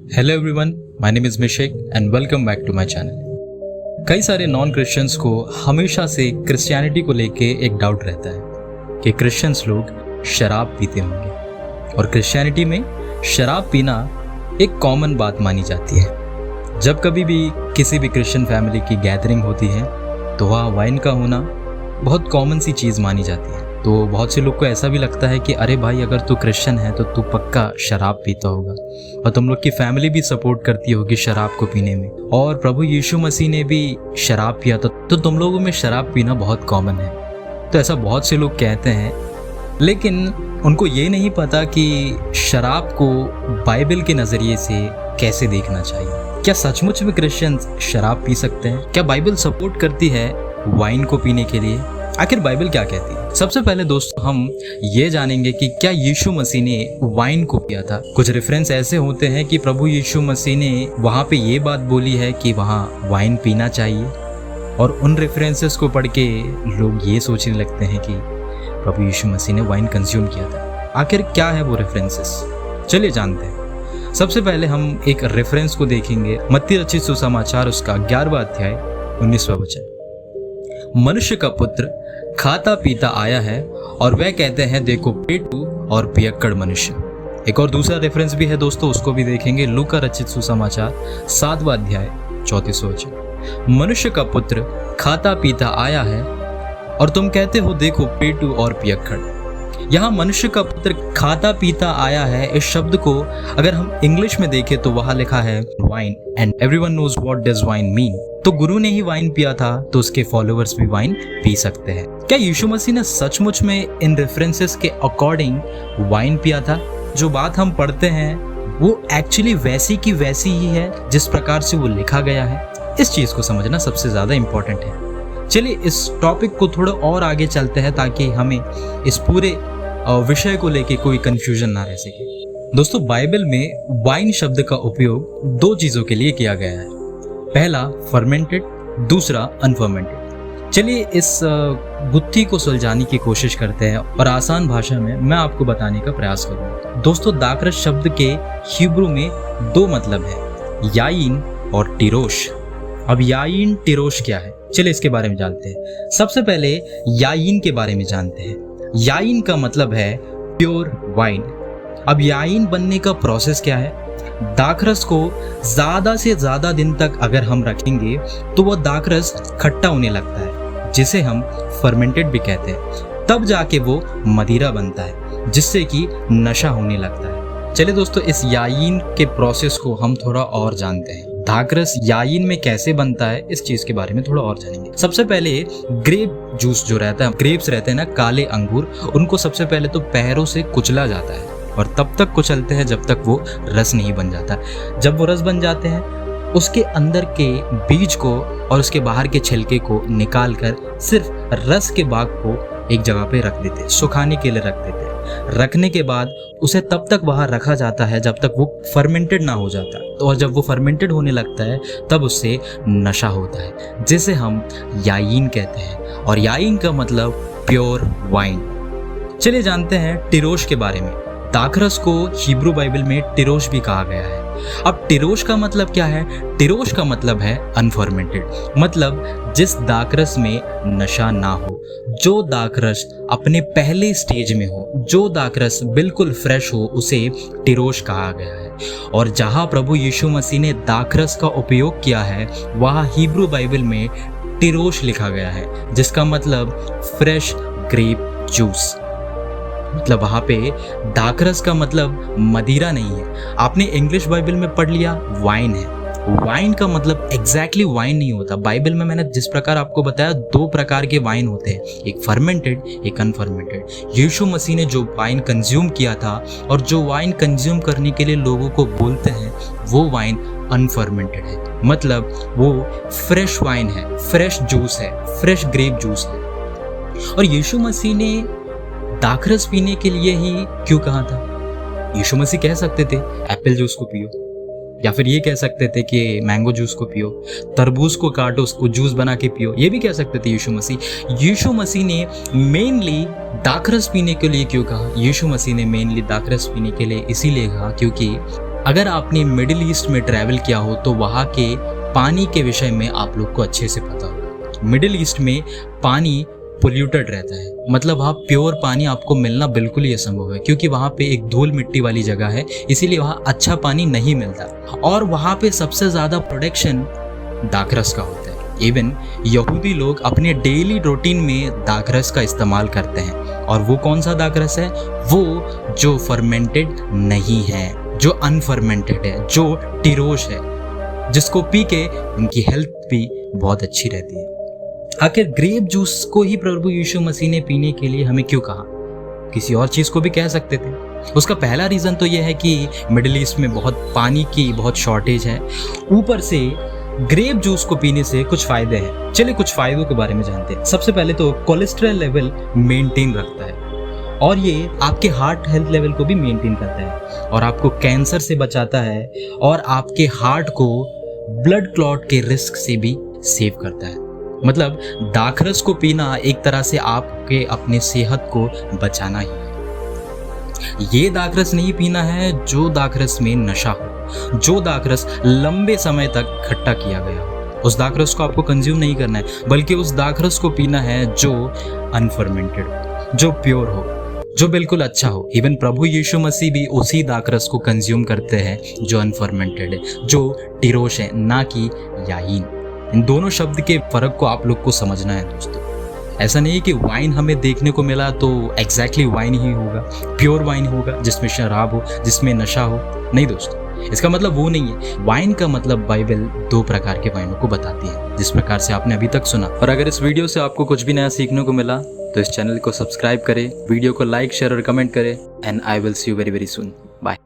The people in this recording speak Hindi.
Hello everyone, my name is मिशेक and welcome back to my channel. कई सारे नॉन क्रिश्चियंस को हमेशा से क्रिश्चियनिटी को लेके एक डाउट रहता है कि क्रिश्चियंस लोग शराब पीते होंगे, और क्रिश्चियनिटी में शराब पीना एक कॉमन बात मानी जाती है। जब कभी भी किसी भी क्रिश्चियन फैमिली की गैदरिंग होती है तो वहाँ वाइन का होना बहुत कॉमन सी चीज़ मानी जाती है। तो बहुत से लोग को ऐसा भी लगता है कि अरे भाई, अगर तू क्रिश्चियन है तो तू पक्का शराब पीता होगा, और तुम लोग की फैमिली भी सपोर्ट करती होगी शराब को पीने में, और प्रभु यीशु मसीह ने भी शराब पिया था तो तुम लोगों में शराब पीना बहुत कॉमन है। तो ऐसा बहुत से लोग कहते हैं, लेकिन उनको ये नहीं पता कि शराब को बाइबल के नज़रिए से कैसे देखना चाहिए। क्या सचमुच में क्रिश्चियंस शराब पी सकते हैं? क्या बाइबल सपोर्ट करती है वाइन को पीने के लिए? आखिर बाइबल क्या कहती है? सबसे पहले दोस्तों हम ये जानेंगे कि क्या यीशु मसीह ने वाइन को पिया था। कुछ रेफरेंस ऐसे होते हैं कि प्रभु यीशु मसीह ने वहाँ पे ये बात बोली है कि वहाँ वाइन पीना चाहिए, और उन रेफरेंसेस को पढ़ के लोग ये सोचने लगते हैं कि प्रभु यीशु मसीह ने वाइन कंज्यूम किया था। आखिर क्या है वो रेफरेंसेस? चलिए जानते हैं। सबसे पहले हम एक रेफरेंस को देखेंगे, मत्ती रचित सुसमाचार उसका 11वां अध्याय 19वां वचन। मनुष्य का पुत्र खाता पीता आया है और वह कहते हैं देखो पेटू और पियक्कड़ मनुष्य। एक और दूसरा रेफरेंस भी है दोस्तों, उसको भी देखेंगे। लूका रचित सुसमाचार 7वां अध्याय 34वां वचन। मनुष्य का पुत्र खाता पीता आया है और तुम कहते हो देखो पेटू और पियक्कड़। यहाँ मनुष्य का पुत्र खाता पीता आया है, इस शब्द को अगर हम इंग्लिश में देखें तो वहाँ लिखा है wine, and everyone knows what does wine mean. तो गुरु ने ही वाइन पिया था तो उसके फॉलोअर्स भी वाइन पी सकते हैं। क्या यीशु मसीह ने सचमुच में इन रेफरेंसेस के अकॉर्डिंग वाइन पिया था? जो बात हम पढ़ते हैं वो एक्चुअली वैसी की वैसी ही है जिस प्रकार से वो लिखा गया है। इस चीज को समझना सबसे ज्यादा इंपॉर्टेंट है। चलिए इस टॉपिक को थोड़ा और आगे चलते हैं ताकि हमें इस पूरे विषय को लेके कोई कंफ्यूजन ना रह सके। दोस्तों, बाइबल में वाइन शब्द का उपयोग दो चीजों के लिए किया गया है। पहला फर्मेंटेड, दूसरा अनफर्मेंटेड। चलिए इस गुत्थी को सुलझाने की कोशिश करते हैं और आसान भाषा में मैं आपको बताने का प्रयास करूंगा। दोस्तों, दाखरस शब्द के हिब्रू में दो मतलब है, याइन और टिरोश। अब याइन टिरोश क्या है, चलिए इसके बारे में जानते हैं। सबसे पहले याइन के बारे में जानते हैं। याइन का मतलब है प्योर वाइन। अब याइन बनने का प्रोसेस क्या है? दाखरस को ज्यादा से ज्यादा दिन तक अगर हम रखेंगे तो वो दाखरस खट्टा होने लगता है, जिसे हम फर्मेंटेड भी कहते हैं। तब जाके वो मदिरा बनता है, जिससे कि नशा होने लगता है। चलिए दोस्तों, इस याइन के प्रोसेस को हम थोड़ा और जानते हैं। दाखरस याइन में कैसे बनता है, इस चीज के बारे में थोड़ा और जानेंगे। सबसे पहले ग्रेप जूस जो रहता है, ग्रेप्स रहते हैं ना, काले अंगूर, उनको सबसे पहले तो पैरों से कुचला जाता है, और तब तक कुचलते हैं जब तक वो रस नहीं बन जाता। जब वो रस बन जाते हैं, उसके अंदर के बीज को और उसके बाहर के छिलके को निकाल कर सिर्फ रस के भाग को एक जगह पे रख देते हैं, सुखाने के लिए रख देते हैं। रखने के बाद उसे तब तक वहाँ रखा जाता है जब तक वो फर्मेंटेड ना हो जाता। तो और जब वो फर्मेंटेड होने लगता है तब उससे नशा होता है, जिसे हम याइन कहते हैं, और याइन का मतलब प्योर वाइन। चलिए जानते हैं टिरोश के बारे में। दाखरस को हिब्रू बाइबल में टिरोश भी कहा गया है। अब टिरोश का मतलब क्या है? टिरोश का मतलब है अनफर्मेंटेड, मतलब जिस दाखरस में नशा ना हो, जो दाखरस अपने पहले स्टेज में हो, जो दाखरस बिल्कुल फ्रेश हो, उसे टिरोश कहा गया है। और जहाँ प्रभु यीशु मसीह ने दाखरस का उपयोग किया है वहाँ हिब्रू बाइबल में टिरोश लिखा गया है, जिसका मतलब फ्रेश ग्रेप जूस। मतलब वहाँ पे दाखरस का मतलब मदिरा नहीं है। आपने इंग्लिश बाइबल में पढ़ लिया वाइन है, वाइन का मतलब एग्जैक्टली वाइन नहीं होता। बाइबल में मैंने जिस प्रकार आपको बताया, दो प्रकार के वाइन होते हैं, एक फर्मेंटेड, एक अनफर्मेंटेड। यीशु मसीह ने जो वाइन कंज्यूम किया था और जो वाइन कंज्यूम करने के लिए लोगों को बोलते हैं, वो वाइन अनफर्मेंटेड है, मतलब वो फ्रेश वाइन है, फ्रेश जूस है, फ्रेश ग्रेप जूस है। और यीशु मसीह ने दाखरस पीने के लिए ही क्यों कहा था? यीशु मसीह कह सकते थे एप्पल जूस को पियो, या फिर ये कह सकते थे कि मैंगो जूस को पियो, तरबूज को काटो उसको जूस बना के पियो, ये भी कह सकते थे यीशु मसीह। यीशु मसीह ने मेनली दाखरस पीने के लिए क्यों कहा? यीशु मसीह ने मेनली दाखरस पीने के लिए इसीलिए कहा क्योंकि अगर आपने मिडिल ईस्ट में ट्रैवल किया हो तो वहाँ के पानी के विषय में आप लोग को अच्छे से पता होगा। मिडिल ईस्ट में पानी पोल्यूटेड रहता है, मतलब वहाँ प्योर पानी आपको मिलना बिल्कुल ही असंभव है, क्योंकि वहाँ पे एक धूल मिट्टी वाली जगह है, इसीलिए वहाँ अच्छा पानी नहीं मिलता। और वहाँ पे सबसे ज़्यादा प्रोडक्शन दाखरस का होता है। इवन यहूदी लोग अपने डेली रूटीन में दाखरस का इस्तेमाल करते हैं, और वो कौन सा दाखरस है? वो जो फर्मेंटेड नहीं है, जो अनफर्मेंटेड है, जो टिरोश है, जिसको पी के उनकी हेल्थ भी बहुत अच्छी रहती है। आखिर ग्रेप जूस को ही प्रभु यीशु मसीह ने पीने के लिए हमें क्यों कहा? किसी और चीज़ को भी कह सकते थे। उसका पहला रीज़न तो यह है कि मिडिल ईस्ट में बहुत पानी की बहुत शॉर्टेज है, ऊपर से ग्रेप जूस को पीने से कुछ फ़ायदे हैं। चलिए कुछ फ़ायदों के बारे में जानते हैं। सबसे पहले तो कोलेस्ट्रॉल लेवल मेंटेन रखता है, और ये आपके हार्ट हेल्थ लेवल को भी मेंटेन करता है, और आपको कैंसर से बचाता है, और आपके हार्ट को ब्लड क्लॉट के रिस्क से भी सेव करता है। मतलब दाखरस को पीना एक तरह से आपके अपने सेहत को बचाना ही है। ये दाखरस नहीं पीना है जो दाखरस में नशा हो, जो दाखरस लंबे समय तक खट्टा किया गया हो, उस दाखरस को आपको कंज्यूम नहीं करना है, बल्कि उस दाखरस को पीना है जो अनफर्मेंटेड हो, जो प्योर हो, जो बिल्कुल अच्छा हो। इवन प्रभु यीशु मसीह भी उसी दाखरस को कंज्यूम करते हैं जो अनफर्मेंटेड है, जो टिरोश है, ना कि याहीन। इन दोनों शब्द के फर्क को आप लोग को समझना है दोस्तों। ऐसा नहीं है कि वाइन हमें देखने को मिला तो एग्जैक्टली वाइन ही होगा, प्योर वाइन होगा जिसमें शराब हो, जिसमें नशा हो। नहीं दोस्तों, इसका मतलब वो नहीं है। वाइन का मतलब बाइबल 2 प्रकार के वाइनों को बताती है, जिस प्रकार से आपने अभी तक सुना। और अगर इस वीडियो से आपको कुछ भी नया सीखने को मिला तो इस चैनल को सब्सक्राइब करें, वीडियो को लाइक, शेयर और कमेंट करें। And I will see you very very soon. Bye.